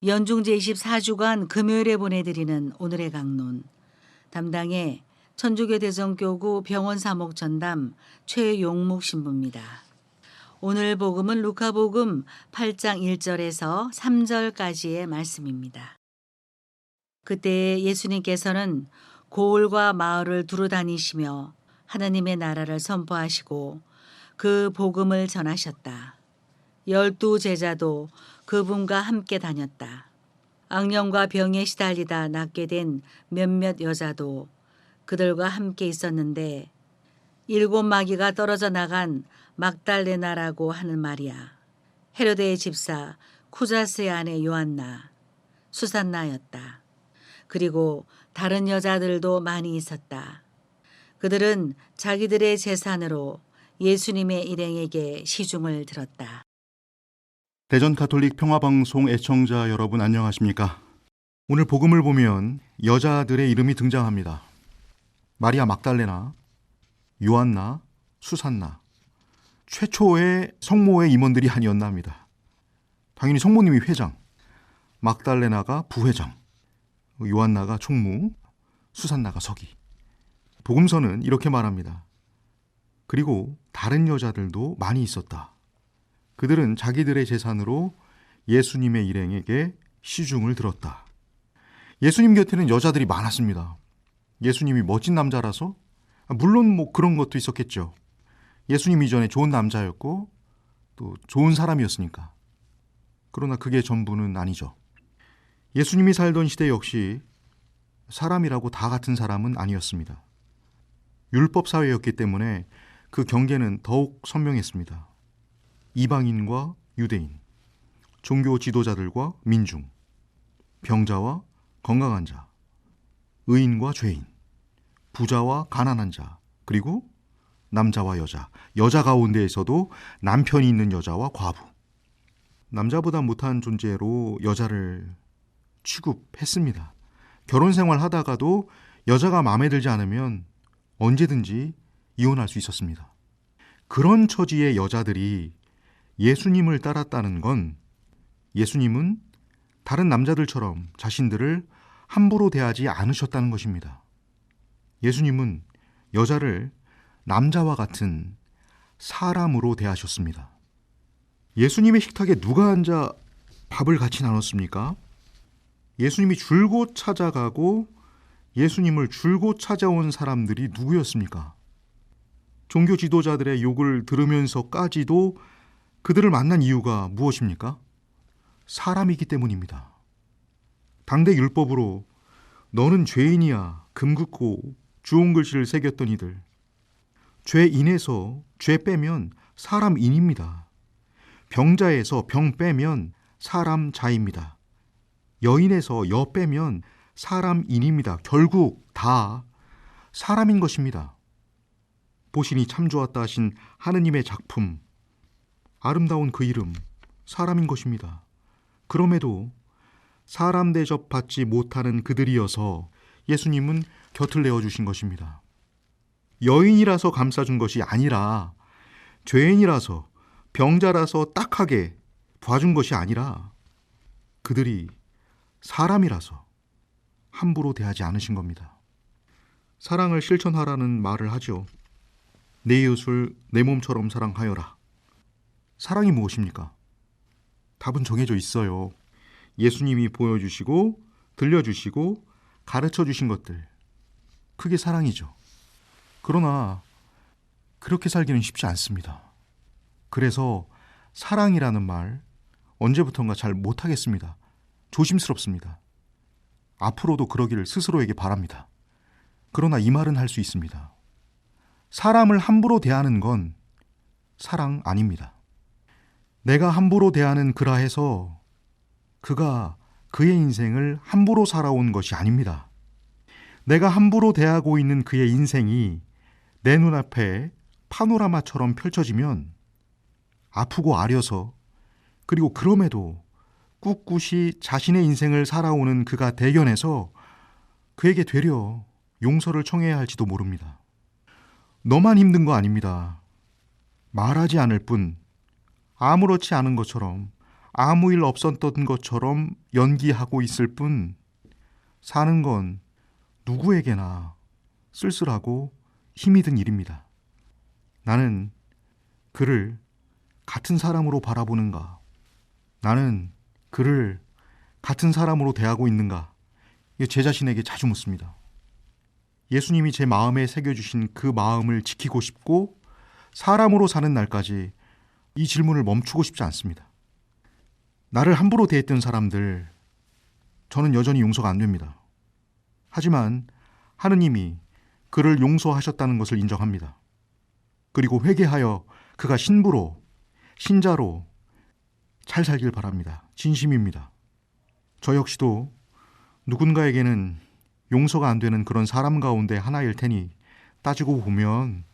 연중 제24주간 금요일에 보내드리는 오늘의 강론. 담당의 천주교 대성교구 병원사목전담 최용묵 신부입니다. 오늘 복음은 루카복음 8장 1절에서 3절까지의 말씀입니다. 그때 예수님께서는 고을과 마을을 두루 다니시며 하나님의 나라를 선포하시고 그 복음을 전하셨다. 12 제자도 그분과 함께 다녔다. 악령과 병에 시달리다 낫게 된 몇몇 여자도 그들과 함께 있었는데 7 마귀가 떨어져 나간 막달레나라고 하는 마리아, 헤로데의 집사 쿠자스의 아내 요한나, 수산나였다. 그리고 다른 여자들도 많이 있었다. 그들은 자기들의 재산으로 예수님의 일행에게 시중을 들었다. 대전 가톨릭 평화방송 애청자 여러분 안녕하십니까? 오늘 복음을 보면 여자들의 이름이 등장합니다. 마리아 막달레나, 요한나, 수산나. 최초의 성모의 임원들이 아니었나 합니다. 당연히 성모님이 회장, 막달레나가 부회장, 요한나가 총무, 수산나가 서기. 복음서는 이렇게 말합니다. 그리고 다른 여자들도 많이 있었다. 그들은 자기들의 재산으로 예수님의 일행에게 시중을 들었다. 예수님 곁에는 여자들이 많았습니다. 예수님이 멋진 남자라서? 물론 그런 것도 있었겠죠. 예수님 이전에 좋은 남자였고 또 좋은 사람이었으니까. 그러나 그게 전부는 아니죠. 예수님이 살던 시대 역시 사람이라고 다 같은 사람은 아니었습니다. 율법 사회였기 때문에 그 경계는 더욱 선명했습니다. 이방인과 유대인, 종교 지도자들과 민중, 병자와 건강한 자, 의인과 죄인, 부자와 가난한 자, 그리고 남자와 여자, 여자 가운데에서도 남편이 있는 여자와 과부. 남자보다 못한 존재로 여자를 취급했습니다. 결혼 생활 하다가도 여자가 마음에 들지 않으면 언제든지 이혼할 수 있었습니다. 그런 처지의 여자들이 예수님을 따랐다는 건 예수님은 다른 남자들처럼 자신들을 함부로 대하지 않으셨다는 것입니다. 예수님은 여자를 남자와 같은 사람으로 대하셨습니다. 예수님의 식탁에 누가 앉아 밥을 같이 나눴습니까? 예수님이 줄곧 찾아가고 예수님을 줄곧 찾아온 사람들이 누구였습니까? 종교 지도자들의 욕을 들으면서까지도 그들을 만난 이유가 무엇입니까? 사람이기 때문입니다. 당대 율법으로 너는 죄인이야 금 긋고 주홍 글씨를 새겼던 이들. 죄인에서 죄 빼면 사람인입니다. 병자에서 병 빼면 사람자입니다. 여인에서 여 빼면 사람인입니다. 결국 다 사람인 것입니다. 보시니 참 좋았다 하신 하느님의 작품, 아름다운 그 이름, 사람인 것입니다. 그럼에도 사람 대접받지 못하는 그들이어서 예수님은 곁을 내어주신 것입니다. 여인이라서 감싸준 것이 아니라 죄인이라서 병자라서 딱하게 봐준 것이 아니라 그들이 사람이라서 함부로 대하지 않으신 겁니다. 사랑을 실천하라는 말을 하죠. 내 이웃을 내 몸처럼 사랑하여라. 사랑이 무엇입니까? 답은 정해져 있어요. 예수님이 보여주시고 들려주시고 가르쳐주신 것들. 그게 사랑이죠. 그러나 그렇게 살기는 쉽지 않습니다. 그래서 사랑이라는 말 언제부턴가 잘 못하겠습니다. 조심스럽습니다. 앞으로도 그러기를 스스로에게 바랍니다. 그러나 이 말은 할 수 있습니다. 사람을 함부로 대하는 건 사랑 아닙니다. 내가 함부로 대하는 그라 해서 그가 그의 인생을 함부로 살아온 것이 아닙니다. 내가 함부로 대하고 있는 그의 인생이 내 눈앞에 파노라마처럼 펼쳐지면 아프고 아려서 그리고 그럼에도 꿋꿋이 자신의 인생을 살아오는 그가 대견해서 그에게 되려 용서를 청해야 할지도 모릅니다. 너만 힘든 거 아닙니다. 말하지 않을 뿐 아무렇지 않은 것처럼 아무 일 없었던 것처럼 연기하고 있을 뿐 사는 건 누구에게나 쓸쓸하고 힘이 든 일입니다. 나는 그를 같은 사람으로 바라보는가? 나는 그를 같은 사람으로 대하고 있는가? 제 자신에게 자주 묻습니다. 예수님이 제 마음에 새겨주신 그 마음을 지키고 싶고 사람으로 사는 날까지 이 질문을 멈추고 싶지 않습니다. 나를 함부로 대했던 사람들, 저는 여전히 용서가 안 됩니다. 하지만 하느님이 그를 용서하셨다는 것을 인정합니다. 그리고 회개하여 그가 신부로, 신자로 잘 살길 바랍니다. 진심입니다. 저 역시도 누군가에게는 용서가 안 되는 그런 사람 가운데 하나일 테니 따지고 보면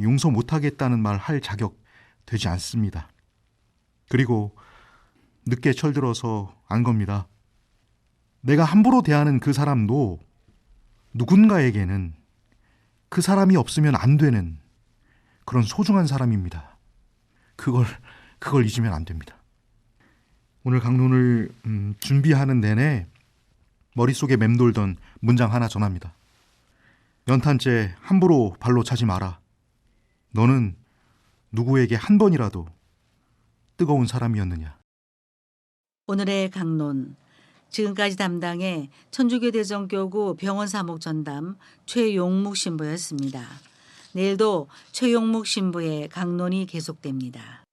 용서 못하겠다는 말 할 자격 되지 않습니다. 그리고 늦게 철들어서 안 겁니다. 내가 함부로 대하는 그 사람도 누군가에게는 그 사람이 없으면 안 되는 그런 소중한 사람입니다. 그걸 잊으면 안 됩니다. 오늘 강론을 준비하는 내내 머릿속에 맴돌던 문장 하나 전합니다. 연탄재 함부로 발로 차지 마라. 너는 누구에게 한 번이라도 뜨거운 사람이었느냐. 오늘의 강론, 지금까지 담당의 천주교대전교구 병원사목전담 최용묵 신부였습니다. 내일도 최용묵 신부의 강론이 계속됩니다.